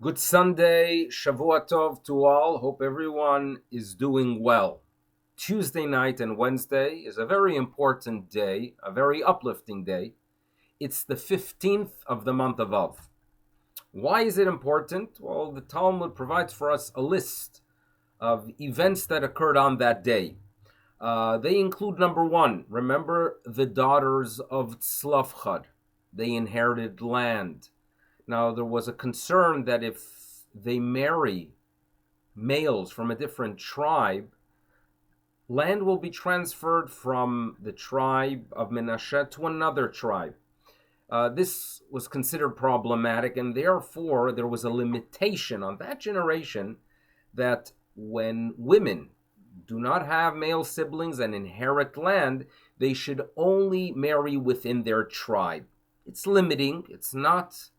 Good Sunday, Shavua Tov to all. Hope everyone is doing well. Tuesday night and Wednesday is a very important day, a very uplifting day. It's the 15th of the month of Av. Why is it important? Well, the Talmud provides for us a list of events that occurred on that day. They include number one, remember the daughters of Tzlafchad. They inherited land. Now, there was a concern that if they marry males from a different tribe, land will be transferred from the tribe of Menashe to another tribe. This was considered problematic, and therefore there was a limitation on that generation that when women do not have male siblings and inherit land, they should only marry within their tribe. It's limiting, it's not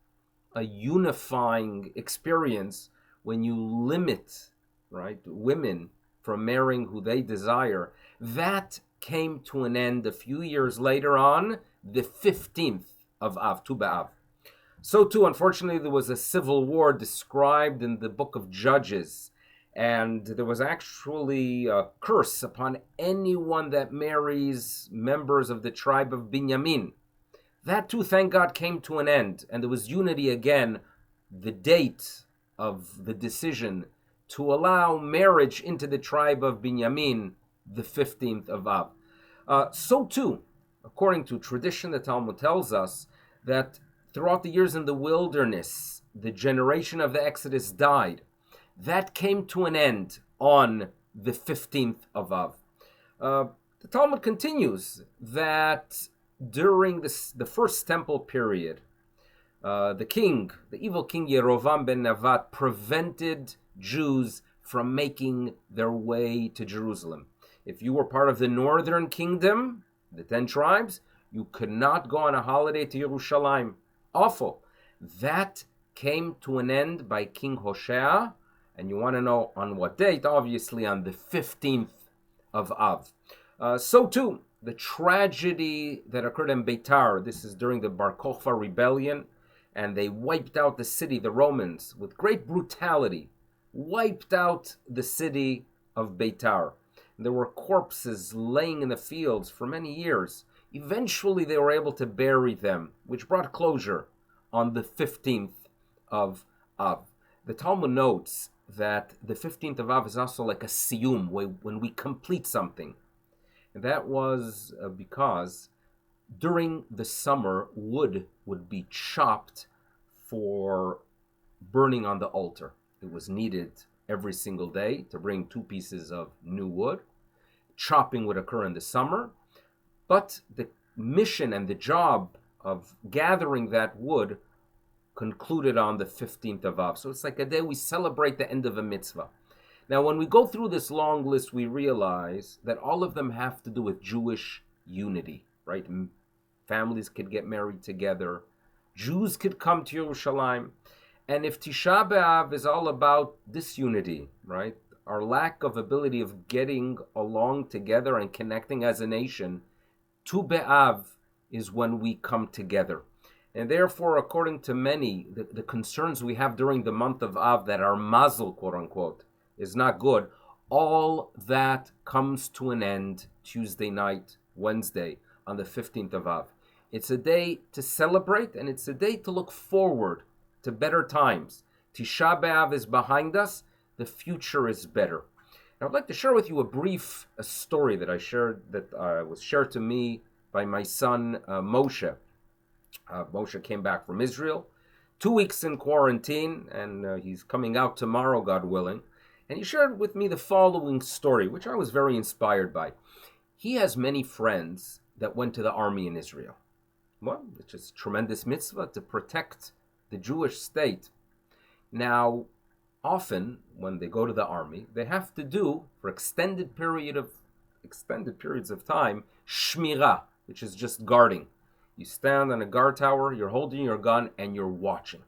a unifying experience when you limit, right, women from marrying who they desire. That came to an end a few years later on the 15th of Av, Tu B'Av. So too, unfortunately, there was a civil war described in the book of Judges, and there was actually a curse upon anyone that marries members of the tribe of Binyamin. That too, thank God, came to an end, and there was unity again. The date of the decision to allow marriage into the tribe of Binyamin, the 15th of Av. So too, according to tradition, the Talmud tells us that throughout the years in the wilderness, the generation of the Exodus died. That came to an end on the 15th of Av. The Talmud continues that during the first temple period, the evil king Yerovam ben Nevat, prevented Jews from making their way to Jerusalem. If you were part of the northern kingdom, the 10 tribes, you could not go on a holiday to Yerushalayim. Awful. That came to an end by King Hoshea, and you want to know on what date? Obviously on the 15th of Av. So too, the tragedy that occurred in Beitar, this is during the Bar Kokhba rebellion, and they wiped out the city, the Romans, with great brutality, wiped out the city of Beitar. There were corpses laying in the fields for many years. Eventually they were able to bury them, which brought closure on the 15th of Av. The Talmud notes that the 15th of Av is also like a siyum, when we complete something. And that was because during the summer, wood would be chopped for burning on the altar. It was needed every single day to bring 2 pieces of new wood. Chopping would occur in the summer, but the mission and the job of gathering that wood concluded on the 15th of Av. So it's like a day we celebrate the end of a mitzvah. Now, when we go through this long list, we realize that all of them have to do with Jewish unity, right? Families could get married together. Jews could come to Yerushalayim. And if Tisha B'Av is all about disunity, right? Our lack of ability of getting along together and connecting as a nation, Tu B'Av is when we come together. And therefore, according to many, the concerns we have during the month of Av that are mazel, quote unquote, is not good, all that comes to an end Tuesday night, Wednesday, on the 15th of Av. It's a day to celebrate, and it's a day to look forward to better times. Tisha B'Av is behind us. The future is better. Now, I'd like to share with you a story that was shared to me by my son Moshe. Moshe came back from Israel, 2 weeks in quarantine, and he's coming out tomorrow, God willing. And he shared with me the following story, which I was very inspired by. He has many friends that went to the army in Israel. Well, it's just a tremendous mitzvah to protect the Jewish state. Now, often when they go to the army, they have to do, for extended periods of time, shmirah, which is just guarding. You stand on a guard tower, you're holding your gun, and you're watching.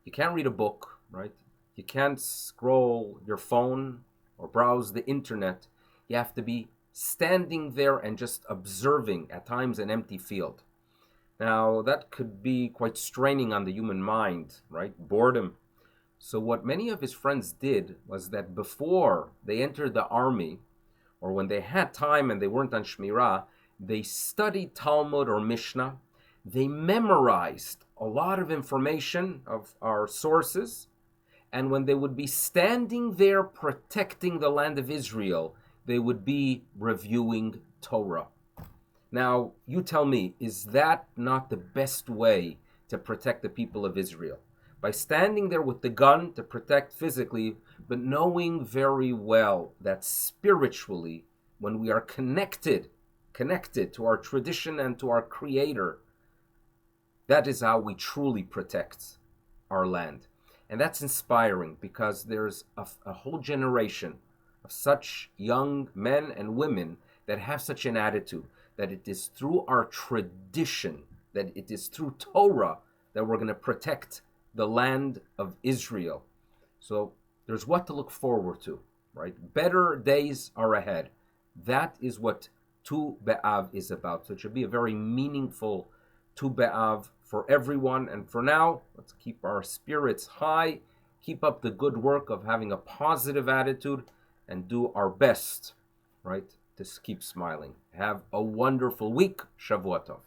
You can't read a book, right? You can't scroll your phone or browse the internet. You have to be standing there and just observing, at times, an empty field. Now, that could be quite straining on the human mind, right? Boredom. So what many of his friends did was that before they entered the army, or when they had time and they weren't on Shmirah, they studied Talmud or Mishnah. They memorized a lot of information of our sources. And when they would be standing there protecting the land of Israel, they would be reviewing Torah. Now, you tell me, is that not the best way to protect the people of Israel? By standing there with the gun to protect physically, but knowing very well that spiritually, when we are connected to our tradition and to our Creator, that is how we truly protect our land. And that's inspiring because there's a whole generation of such young men and women that have such an attitude that it is through our tradition, that it is through Torah that we're going to protect the land of Israel. So there's what to look forward to, right? Better days are ahead. That is what Tu B'Av is about. So it should be a very meaningful Tu B'Av for everyone. And for now, let's keep our spirits high, keep up the good work of having a positive attitude, and do our best, right, to keep smiling. Have a wonderful week. Shavua Tov.